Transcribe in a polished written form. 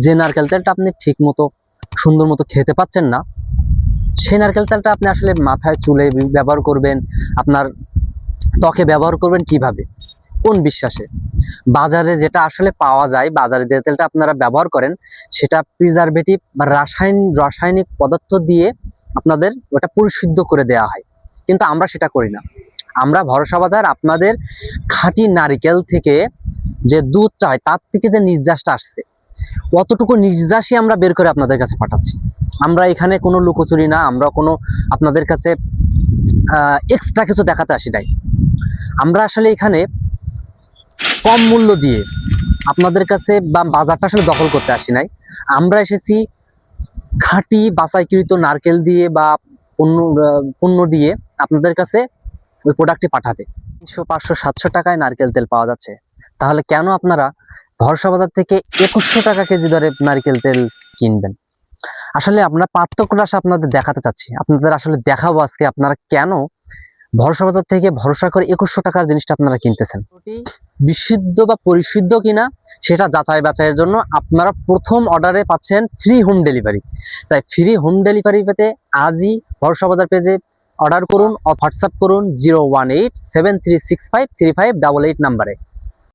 যে নারকেল তেলটা আপনি ঠিক মতো সুন্দর মতো খেতে পাচ্ছেন না, সেই নারকেল তেলটা আপনি আসলে মাথায় চুলে ব্যবহার করবেন, আপনার ত্বকে ব্যবহার করবেন কিভাবে, কোন বিশ্বাসে? বাজারে যেটা আসলে পাওয়া যায়, বাজারে যে তেলটা আপনারা ব্যবহার করেন, সেটা প্রিজারভেটিভ বা রাসায়নিক পদার্থ দিয়ে আপনাদের ওটা পরিশুদ্ধ করে দেওয়া হয়, কিন্তু আমরা সেটা করি না। আমরা ভরসা বাজার আপনাদের খাঁটি নারকেল থেকে যে দুধটা হয়, তার থেকে যে নির্যাসটা আসছে, অতটুকু নির্যাসই আমরা বের করে আপনাদের কাছে পাঠাচ্ছি। আমরা এখানে কোনো লুকোচুরি না, আমরা কোনো আপনাদের কাছে এক্সট্রা কিছু দেখাতে আসি নাই। আমরা আসলে এখানে কম মূল্য দিয়ে আপনাদের কাছে বা বাজারটা আসলে দখল করতে আসি নাই। আমরা এসেছি খাঁটি বাছাইকৃত নারকেল দিয়ে বা পণ্য দিয়ে আপনাদের কাছে ওই প্রোডাক্টটি পাঠাতে। 300, 500, 700 টাকায় নারকেল তেল পাওয়া যাচ্ছে, তাহলে কেন আপনারা ভরসা বাজার থেকে 2100 টাকা কেজি দরে নারকেল তেল কিনবেন? আসলে আমরা পার্থক্যটা আপনাদের দেখাতে চাচ্ছি, আপনাদের আসলে দেখাবো আজকে আপনারা কেন ভরসা বাজার থেকে ভরসা করে 2100 টাকার জিনিসটা আপনারা কিনতেছেন। বিশুদ্ধ বা পরিশুদ্ধ কিনা সেটা যাচাই বাছাইয়ের জন্য আপনারা প্রথম অর্ডারে পাচ্ছেন ফ্রি হোম ডেলিভারি। তাই ফ্রি হোম ডেলিভারি পেতে আজই ভরসা বাজার পেজে অর্ডার করুন, হোয়াটসঅ্যাপ করুন 01873653588 নাম্বারে।